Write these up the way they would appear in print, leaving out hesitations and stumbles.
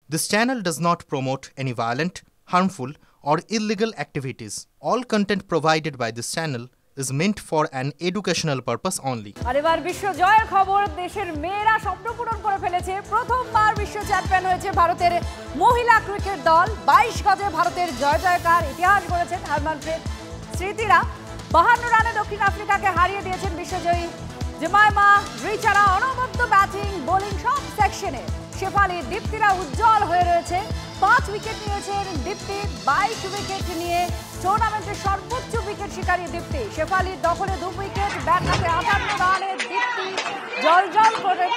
This channel does not promote any violent, harmful, or illegal activities. All content provided by this channel is meant for an educational purpose only. আর এবার বিশ্ব জয়ের খবর, দেশের মেয়েরা স্বপ্ন পূরণ করে ফেলেছে। প্রথমবার বিশ্ব চ্যাম্পিয়ন হয়েছে ভারতের মহিলা ক্রিকেট দল। 22 গজে ভারতের জয় জয়কার ইতিহাস গড়েছেন হারমানপ্রীত স্মৃতিরা। 52 রানে দক্ষিণ আফ্রিকাকে হারিয়ে দিয়েছেন বিশ্বজয়ী জেমাইমা রিচারা। অনবদ্য ব্যাটিং বোলিং সব সেকশনে শেফালি দীপ্তিরা উজ্জ্বল হয়ে রয়েছে। 5 উইকেট নিয়েছেন দীপ্তি। 22 উইকেট নিয়ে টুর্নামেন্টের সর্বোচ্চ উইকেট শিকারী দীপ্তি। শেফালির দখলে 2 উইকেট, ব্যাট হাতে 58 রানে দীপ্তি জল করে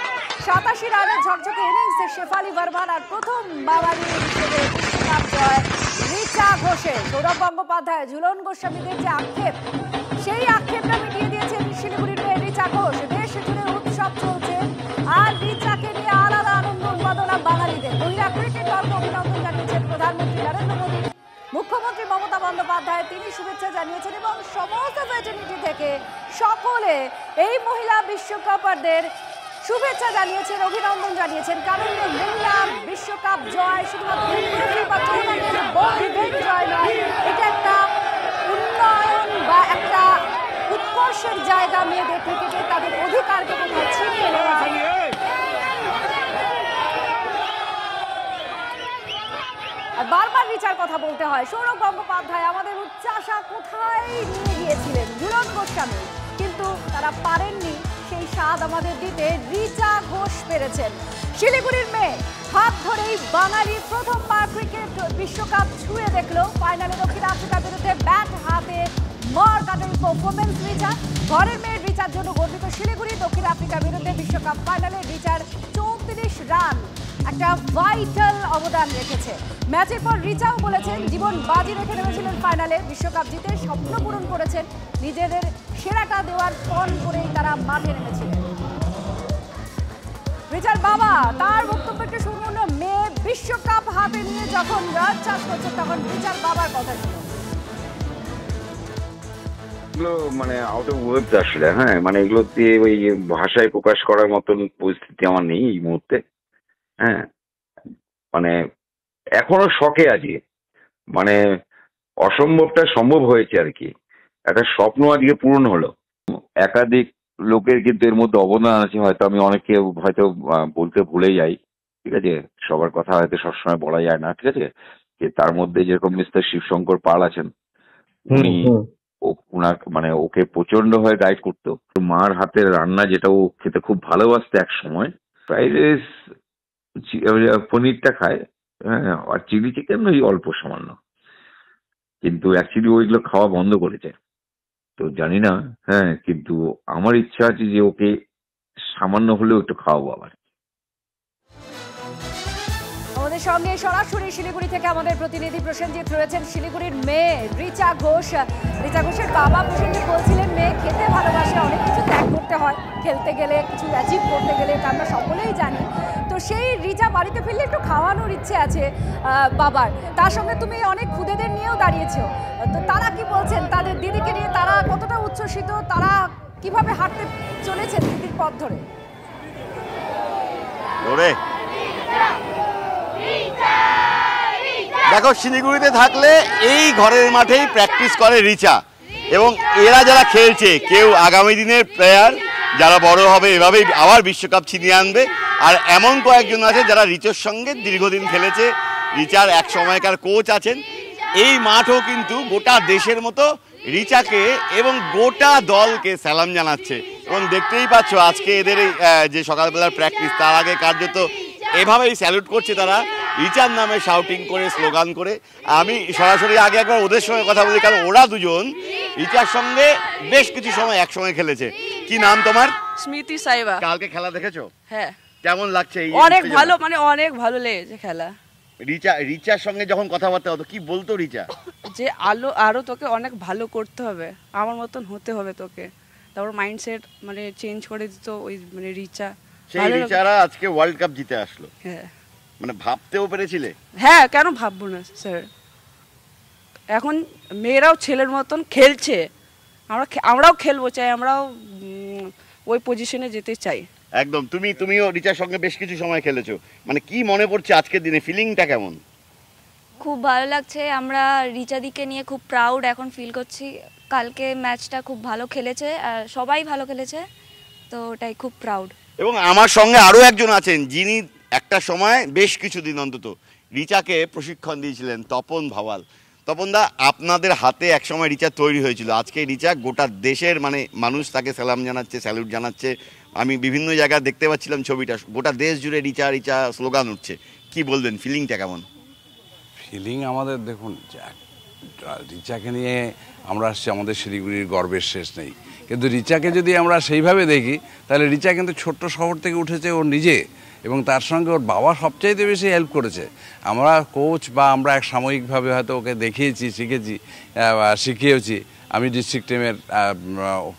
87 রানের ঝকঝকে ইনিংসে শেফালি বর্মন। আর প্রথম বাঙালি হিসেবে বিশ্বকাপ জয় রিচা ঘোষের। সৌরভ গঙ্গোপাধ্যায়, ঝুলন গোস্বামীদের যে আক্ষেপ, সেই আক্ষেপটা মিটিয়ে দিয়েছেন শিলিগুড়ির মেয়ে রিচা ঘোষ। দেশ জুড়ে উৎসব চলছে আর রিচাকে নিয়ে আলাদা আনন্দ উন্মাদনা বাঙালিদের। মহিলা ক্রিকেট দলকে অভিনন্দন জানিয়েছেন প্রধানমন্ত্রী নরেন্দ্র মোদী, মুখ্যমন্ত্রী মমতা বন্দ্যোপাধ্যায়। তিনি শুভেচ্ছা জানিয়েছেন এবং সমস্ত ফ্র্যাটার্নিটি থেকে সকলে এই মহিলা বিশ্বকাপারদের শুভেচ্ছা জানিয়েছেন, অভিনন্দন জানিয়েছেন। কারণ মহিলা বিশ্বকাপ জয় শুধুমাত্র জয় নয়, এটা একটা উন্নয়ন বা একটা উৎকর্ষের জায়গা। মেয়েদের ক্রিকেটে তাদের অধিকারকে কোথাও ছিনিয়ে নেওয়া হয়। আর বারবার রিচার কথা বলতে হয়। সৌরভ গঙ্গোপাধ্যায় আমাদের উচ্চাশা কোথায় নিয়ে গিয়েছিলেন, ঝুলন গোস্বামী, কিন্তু তারা পারেননি সেই স্বাদ আমাদের দিতে। রিচা ঘোষ পেরেছেন। শিলিগুড়ির মেয়ে হাত ধরেই বাঙালি প্রথমবার ক্রিকেট বিশ্বকাপ ছুঁয়ে দেখলো। ফাইনালে দক্ষিণ আফ্রিকার বিরুদ্ধে ব্যাট হাতে মার কাটার পারফরমেন্স রিচা। ঘরের মেয়ের রিচার জন্য গর্বিত শিলিগুড়ি। দক্ষিণ আফ্রিকার বিরুদ্ধে বিশ্বকাপ ফাইনালে রিচার 34 রান একটা ভাইটাল অবদান রেখেছে। ম্যাচের পর রিচাও বলেছেন জীবন বাজি রেখে নেমেছিলেন ফাইনালে। বিশ্বকাপ জিতে স্বপ্ন পূরণ করেছেন। নিজেদের সেরাটা দেওয়ার পণ করেই তারা মাঠে নেমেছিলেন। রিচার বাবা, তার বক্তব্য একটু শুনুন। মেয়ে বিশ্বকাপ হাতে নিয়ে যখন রাত চাষ করছে তখন রিচার বাবার কথা শুনুন। মানে আউট অফ ওয়ার্ডস আসলে, হ্যাঁ, মানে এগুলো দিয়ে ওই ভাষায় প্রকাশ করার মতন পরিস্থিতি আমার নেই এই মুহূর্তে। হ্যাঁ, মানে এখনো শখে আছি। মানে অসম্ভবটা সম্ভব হয়েছে আর কি। একটা স্বপ্ন আজকে পূরণ হলো। একাধিক লোকের কিন্তু এর মধ্যে অবদান আছে। হয়তো আমি অনেকে হয়তো বলতে ভুলে যাই, ঠিক আছে, সবার কথা হয়তো সবসময় বলা যায় না, ঠিক আছে। যে তার মধ্যে যেরকম মিস্টার শিবশঙ্কর পাল আছেন, উনি ওনার মানে ওকে প্রচন্ড হয়ে গাইড করতো। মার হাতের রান্না যেটা ও খেতে খুব ভালোবাসতো এক সময়, ফ্রাইড রাইস, পনিরটা খায়, হ্যাঁ, আর চিলি চিকেন ওই অল্প সামান্য। কিন্তু অ্যাকচুয়ালি ওইগুলো খাওয়া বন্ধ করেছে। তো জানি না, হ্যাঁ, কিন্তু আমার ইচ্ছা আছে যে ওকে সামান্য হলেও একটু খাওয়াবো আবার। আমাদের সঙ্গে সরাসরি শিলিগুড়ি থেকে আমাদের প্রতিনিধি প্রসেনজিৎ রয়েছেন। শিলিগুড়ির মেয়ে রিচা ঘোষ, রিচা ঘোষের বাবা প্রসেনজিৎ বলছিলেন মেয়ে খেতে ভালোবাসে, অনেক কিছু ত্যাগ করতে হয় খেলতে গেলে, কিছু অ্যাচিভ করতে গেলে, তা আমরা সকলেই জানি। তো সেই রিচা বাড়িতে ফিরলে একটু খাওয়ানোর ইচ্ছে আছে বাবার। তার সঙ্গে তুমি অনেক খুদেদের নিয়েও দাঁড়িয়েছো। তো তারা কি বলছেন, তাদের দিদিকে নিয়ে তারা কতটা উচ্ছ্বসিত, তারা কিভাবে হাঁটতে চলেছেন দিদির পথ ধরে? দেখো, শিলিগুড়িতে থাকলে এই ঘরের মাঠেই প্র্যাকটিস করে রিচা, এবং এরা যারা খেলছে কেউ আগামী দিনের প্লেয়ার যারা বড় হবে, এভাবেই আবার বিশ্বকাপ ছিনিয়ে আনবে। আর এমন কয়েকজন আছে যারা রিচার সঙ্গে দীর্ঘদিন খেলেছে। রিচার এক সময়কার কোচ আছেন। এই মাঠও কিন্তু গোটা দেশের মতো রিচাকে এবং গোটা দলকে সালাম জানাচ্ছে। এবং দেখতেই পাচ্ছ আজকে এদের এই যে সকালবেলার প্র্যাকটিস, তার আগে কার্যত এভাবেই স্যালুট করছে তারা, রিচার নামে শাউটিং করে, স্লোগান করে। আমি সরাসরি আগে একবার ওদের সঙ্গে কথা বলি, কারণ ওরা দুজন রিচার সঙ্গে বেশ কিছু সময় একসঙ্গে খেলেছে। কি নাম তোমার? স্মৃতি সাইবা। কালকে খেলা দেখেছো? হ্যাঁ। কেমন লাগছে? অনেক ভালো, মানে অনেক ভালো লেগেছে খেলা। রিচার সঙ্গে যখন কথাবার্তা হতো কি বলতো রিচা? যে আরো তোকে অনেক ভালো করতে হবে, আমার মতন হতে হবে তোকে। তারপর মাইন্ডসেট মানে চেঞ্জ করে দিত ওই মানে রিচা। সেই রিচারা আজকে ওয়ার্ল্ড কাপ জিতে আসলো। হ্যাঁ, মানে ভাবতেও পেরেছিলে? হ্যাঁ, কেন ভাববো না স্যার। এখন মেয়েরাও ছেলের মতন খেলছে, আমরাও খেলবো চাই, আমরাও ওই পজিশনে যেতে চাই। একদম। তুমিও রিচার সঙ্গে বেশ কিছু সময় খেলেছো, মানে কি মনে পড়ছে আজকের দিনে, ফিলিংটা কেমন? খুব ভালো লাগছে, আমরা রিচাদিকে নিয়ে খুব প্রাউড এখন ফিল করছি। কালকে ম্যাচটা খুব ভালো খেলেছে, আর সবাই ভালো খেলেছে, তো ওটাই খুব প্রাউড। এবং আমার সঙ্গে আরও একজন আছেন যিনি একটা সময় বেশ কিছুদিন অন্তত রিচাকে প্রশিক্ষণ দিয়েছিলেন, তপন ভাওয়াল। তপনদা, আপনাদের হাতে একসময় রিচা তৈরি হয়েছিল, আজকে রিচা গোটা দেশের মানে মানুষ তাকে সালাম জানাচ্ছে, স্যালুট জানাচ্ছে। আমি বিভিন্ন জায়গায় দেখতে পাচ্ছিলাম ছবিটা, গোটা দেশ জুড়ে রিচা রিচা স্লোগান উঠছে। কি বলবেন, ফিলিংটা কেমন? ফিলিং আমাদের দেখুন, রিচাকে নিয়ে আমরা আসছি, আমাদের শিলিগুড়ির গর্বের শেষ নেই। কিন্তু রিচাকে যদি আমরা সেইভাবে দেখি তাহলে রিচা কিন্তু ছোট্ট শহর থেকে উঠেছে ওর নিজে, এবং তার সঙ্গে ওর বাবা সবচাইতে বেশি হেল্প করেছে। আমরা কোচ বা আমরা এক সাময়িকভাবে হয়তো ওকে দেখিয়েছি, শিখিয়েছি। আমি ডিস্ট্রিক্ট টিমের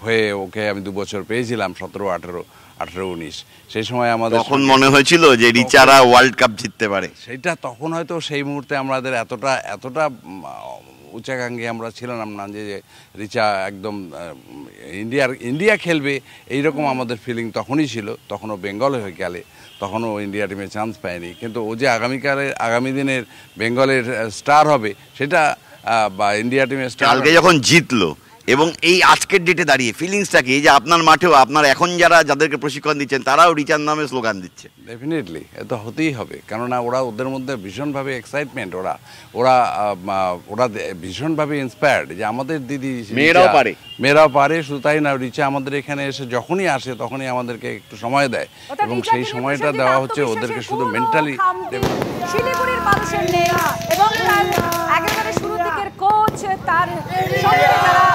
হয়ে ওকে আমি 2 বছর পেয়েছিলাম, 17, 18, 19। সেই সময় আমাদের তখন মনে হয়েছিল যে রিচারা ওয়ার্ল্ড কাপ জিততে পারে, সেইটা তখন হয়তো সেই মুহূর্তে আমাদের এতটা উচ্চাকাঙ্ক্ষী আমরা ছিলাম না যে রিচা একদম ইন্ডিয়া খেলবে, এইরকম আমাদের ফিলিং তখনই ছিল। তখনও বেঙ্গল হয়ে গেলে, তখনও ইন্ডিয়া টিমে চান্স পায়নি, কিন্তু ও যে আগামী দিনের বেঙ্গলের স্টার হবে সেটা, বা ইন্ডিয়া টিমের স্টার কালকে যখন জিতলো, এবং এই আজকের ডেটে দাঁড়িয়ে ফিলিংসটা কি, এই যে আপনার মাঠেও আপনার এখন যাদেরকে প্রশিক্ষণ দিচ্ছেন তারাও রিচার নামে স্লোগান দিচ্ছে? ডেফিনেটলি এ তো হতেই হবে, কেননা ওদের মধ্যে ভীষণভাবে এক্সাইটমেন্ট, ওরা ভীষণভাবে ইন্সপায়ার্ড যে আমাদের দিদি মেয়েরাও পারে। শুধু তাই না, রিচা আমাদের এখানে এসে যখনই আসে তখনই আমাদেরকে একটু সময় দেয়, এবং সেই সময়টা দেওয়া হচ্ছে ওদেরকে শুধু মেন্টালি। শিলিগুড়ির মানুষের নেই, এবং তার একেবারে শুরু দিকের কোচ, তার সঙ্গে যারা